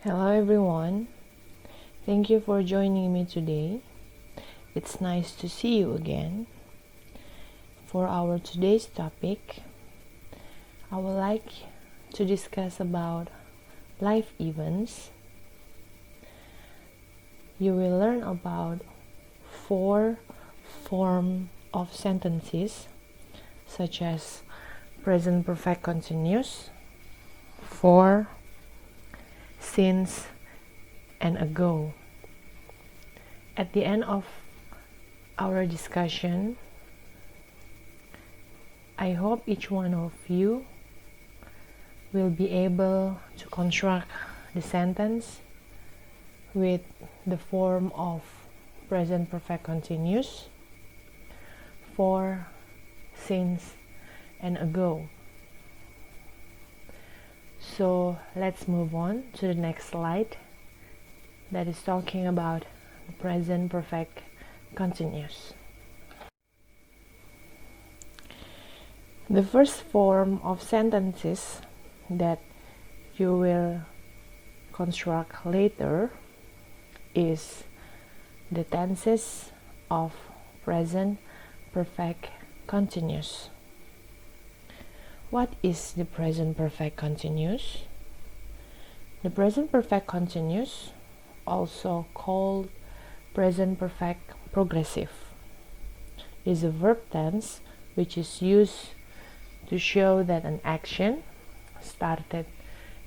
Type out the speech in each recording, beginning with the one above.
Hello everyone, thank you for joining me today. It's nice to see you again. For our today's topic, I would like to discuss about life events. You will learn about 4 forms of sentences such as present perfect continuous, for, since, and ago. At the end of our discussion, I hope each one of you will be able to construct the sentence with the form of present perfect continuous, for, since, and ago. So let's move on to the next slide that is talking about the present perfect continuous. The first form of sentences that you will construct later is the tenses of present perfect continuous. What is the present perfect continuous? The present perfect continuous, also called present perfect progressive, is a verb tense which is used to show that an action started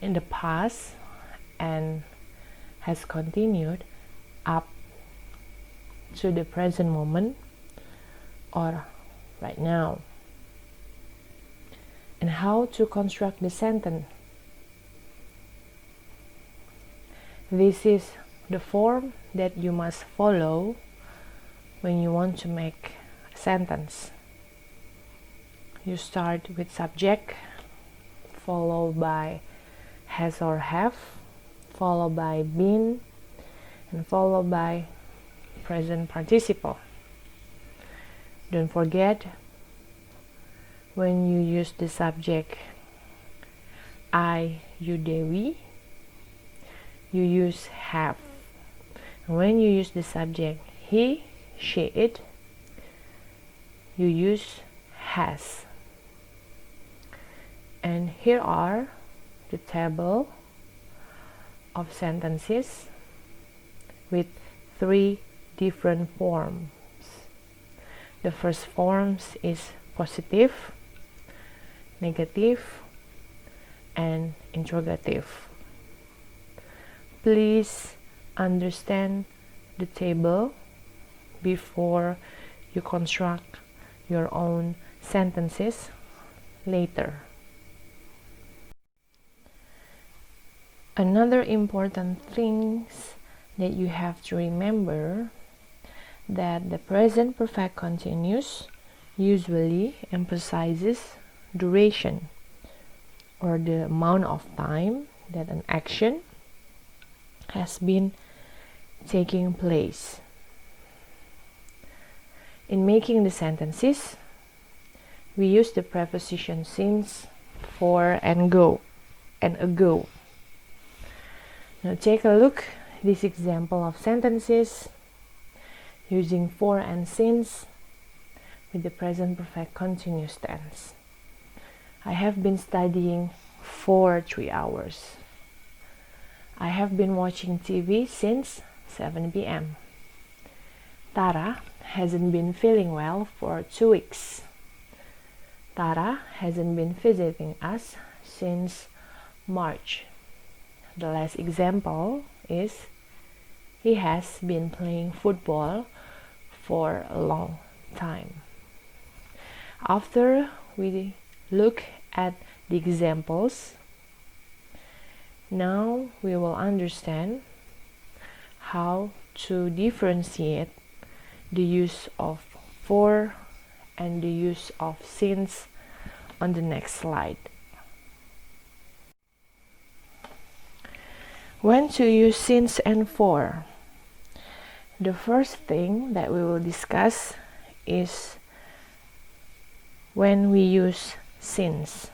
in the past and has continued up to the present moment or right now. And how to construct the sentence. This is the form that you must follow when you want to make a sentence. You start with subject, followed by has or have, followed by been, and followed by present participle. Don't forget, when you use the subject I, you, they, we, you use have. And when you use the subject he, she, it, you use has. And here are the table of sentences with 3 different forms. The first form is positive, negative, and interrogative. Please understand the table before you construct your own sentences later. Another important thing that you have to remember that the present perfect continuous usually emphasizes duration, or the amount of time that an action has been taking place. In making the sentences, we use the preposition since, for, and ago. Now take a look at this example of sentences using for and since with the present perfect continuous tense. I have been studying for 3 hours. I have been watching TV since 7 p.m. Tara hasn't been feeling well for 2 weeks. Tara hasn't been visiting us since March. The last example is he has been playing football for a long time. After we look at the examples, now we will understand how to differentiate the use of for and the use of since on the next slide. When to use since and for? The first thing that we will discuss is when we use since.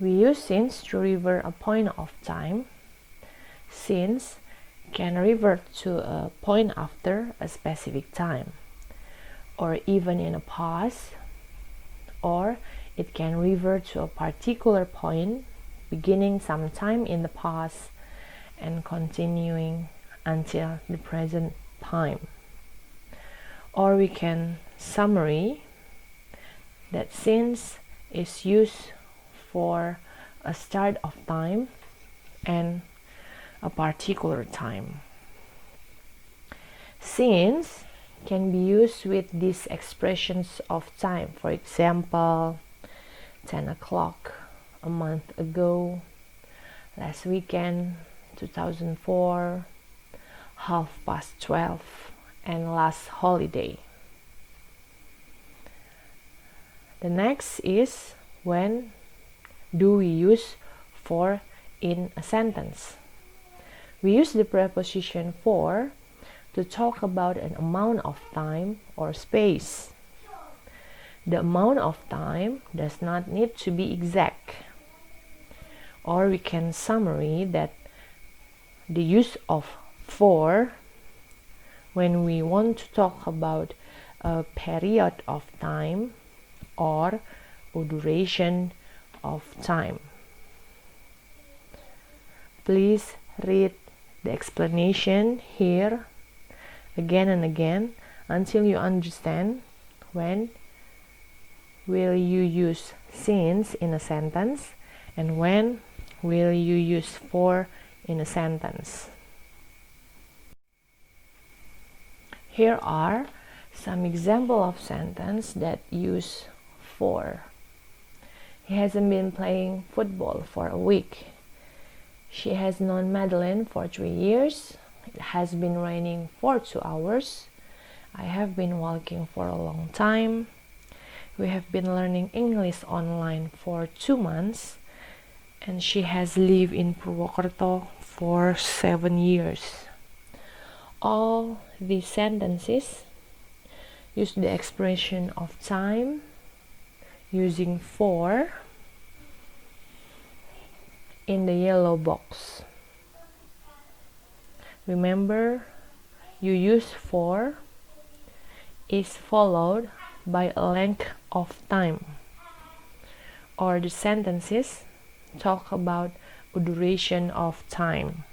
We use since to refer a point of time Since can revert to a point after a specific time, or even in a past, or it can revert to a particular point beginning sometime in the past and continuing until the present time. Or we can summary that since is used for a start of time and a particular time. Since can be used with these expressions of time. For example, 10 o'clock, a month ago, last weekend, 2004, 12:30, and last holiday. The next is when do we use for in a sentence. We use the preposition for to talk about an amount of time or space. The amount of time does not need to be exact. Or we can summary that the use of for when we want to talk about a period of time or a duration of time. Please read the explanation here again and again until you understand when will you use since in a sentence and when will you use for in a sentence. Here are some examples of sentences that use for. He hasn't been playing football for a week. She has known Madeline for 3 years. It has been raining for 2 hours. I have been walking for a long time. We have been learning English online for 2 months. And she has lived in Purwokerto for 7 years. All these sentences use the expression of time using for in the yellow box. Remember, you use for is followed by a length of time, or the sentences talk about a duration of time.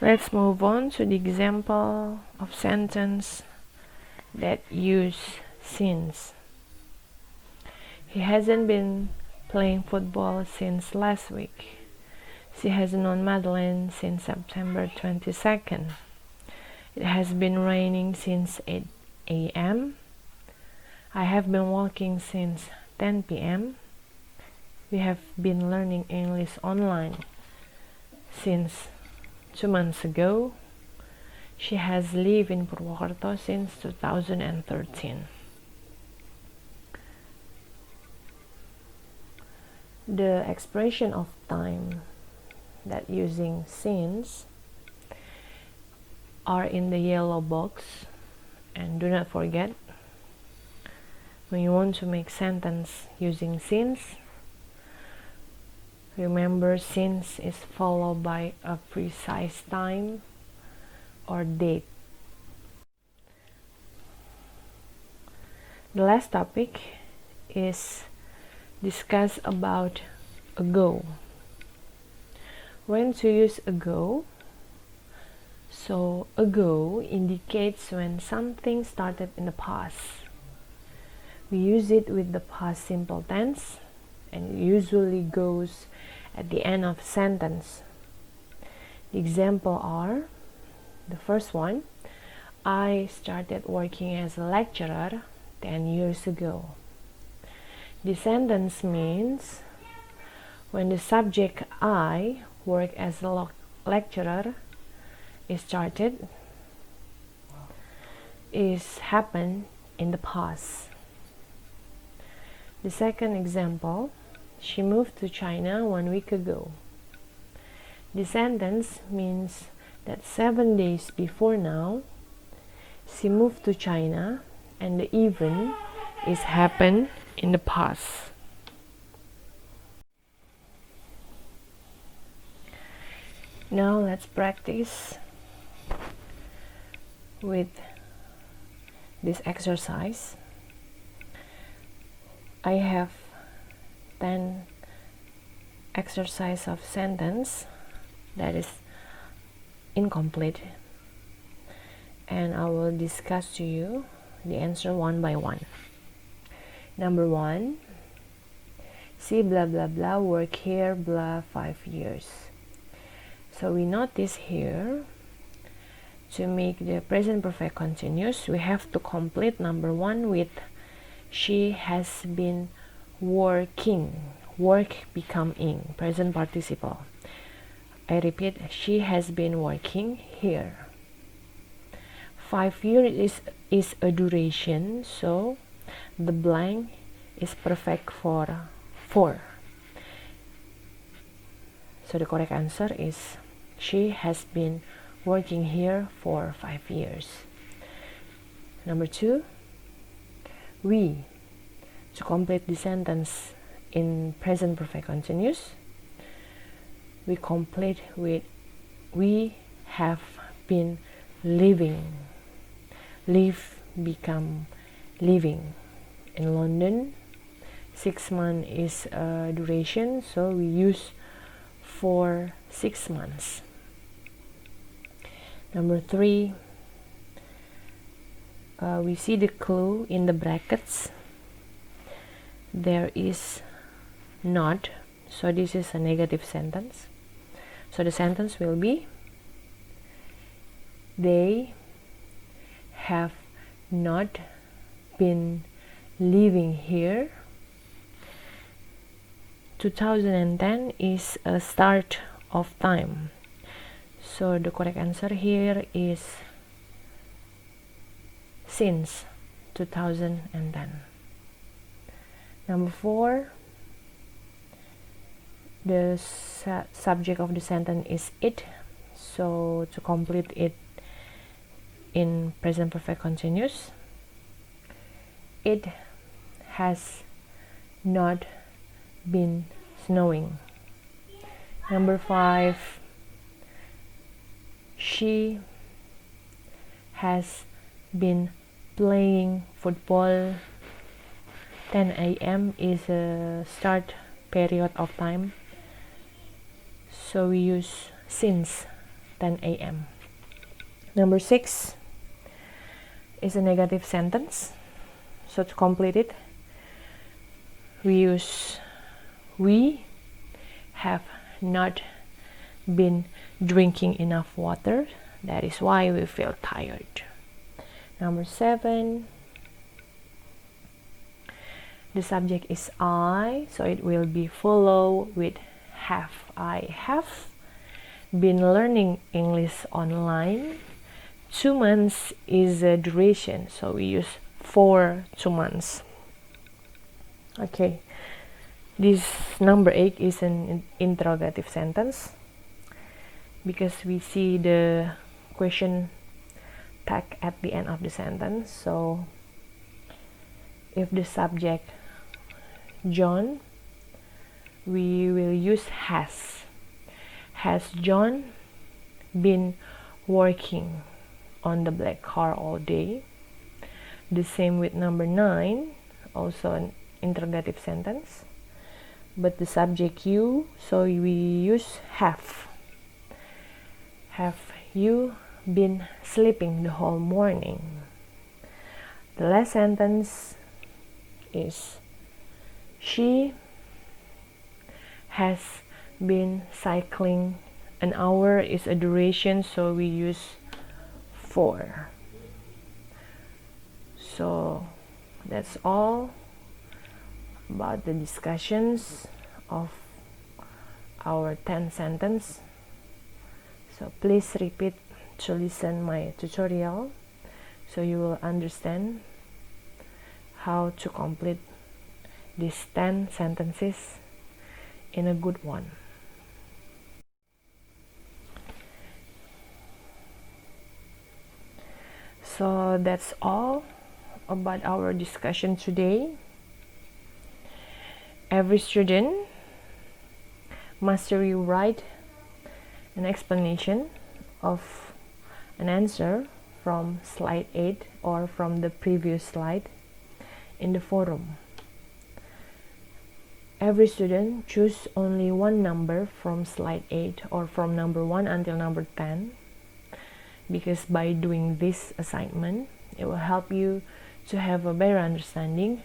Let's move on to the example of sentence that use since. He hasn't been playing football since last week. She has known Madeline since September 22nd. It has been raining since 8 a.m. I have been walking since 10 p.m. We have been learning English online since 2 months ago. She has lived in Purwokerto since 2013. The expression of time that using since are in the yellow box, and do not forget, when you want to make sentence using since, remember since is followed by a precise time or date. The last topic is discuss about ago. When to use ago? So ago indicates when something started in the past. We use it with the past simple tense and usually goes at the end of a sentence. The example are, the first one, I started working as a lecturer 10 years ago. The sentence means when the subject I work as a lecturer is started is happened in the past. The second example, she moved to China 1 week ago. The sentence means that 7 days before now, she moved to China and the event is happened in the past. Now let's practice with this exercise. I have 10 exercise of sentence that is incomplete, and I will discuss to you the answer one by one. Number 1, see blah blah blah work here blah 5 years. So we notice here, to make the present perfect continuous, we have to complete number 1 with she has been working. Work become ing, present participle. I repeat, she has been working here. 5 years is a duration, so the blank is perfect for 4. So the correct answer is she has been working here for 5 years. Number 2, we. To complete the sentence in present perfect continuous, we complete with we have been living. Live become living. In London, 6 months is a duration, so we use for 6 months. Number 3, we see the clue in the brackets. There is not, so this is a negative sentence. So the sentence will be, they have not been living here. 2010 is a start of time, so the correct answer here is since 2010. Number 4, the subject of the sentence is it, so to complete it in present perfect continuous, it has not been snowing. Number 5, she has been playing football. 10 a.m. is a start period of time, so we use since 10 a.m. Number 6 is a negative sentence, so to complete it, we use we have not been drinking enough water, that is why we feel tired. Number 7, the subject is I, so it will be follow with have. I have been learning English online. 2 months is a duration, so we use for 2 months. Okay, this number 8 is an interrogative sentence because we see the question tag at the end of the sentence. So if the subject John, we will use has. Has John been working on the black car all day? The same with number 9, also an interrogative sentence, but the subject you, so we use have. Have you been sleeping the whole morning? The last sentence is she has been cycling. An hour is a duration, so we use for. So that's all about the discussions of our 10 sentence. So please repeat to listen my tutorial so you will understand how to complete these 10 sentences in a good one. So that's all about our discussion today. Every student must rewrite an explanation of an answer from slide 8 or from the previous slide in the forum. Every student choose only one number from slide 8 or from number 1 until number 10, because by doing this assignment, it will help you to have a better understanding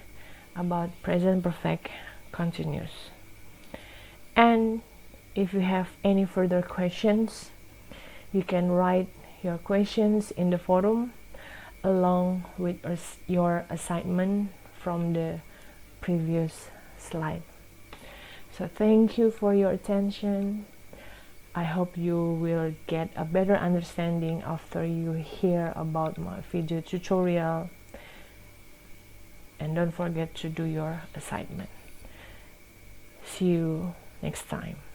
about present perfect continuous. And if you have any further questions, you can write your questions in the forum along with your assignment from the previous slide. So thank you for your attention. I hope you will get a better understanding after you hear about my video tutorial. And don't forget to do your assignment. See you next time.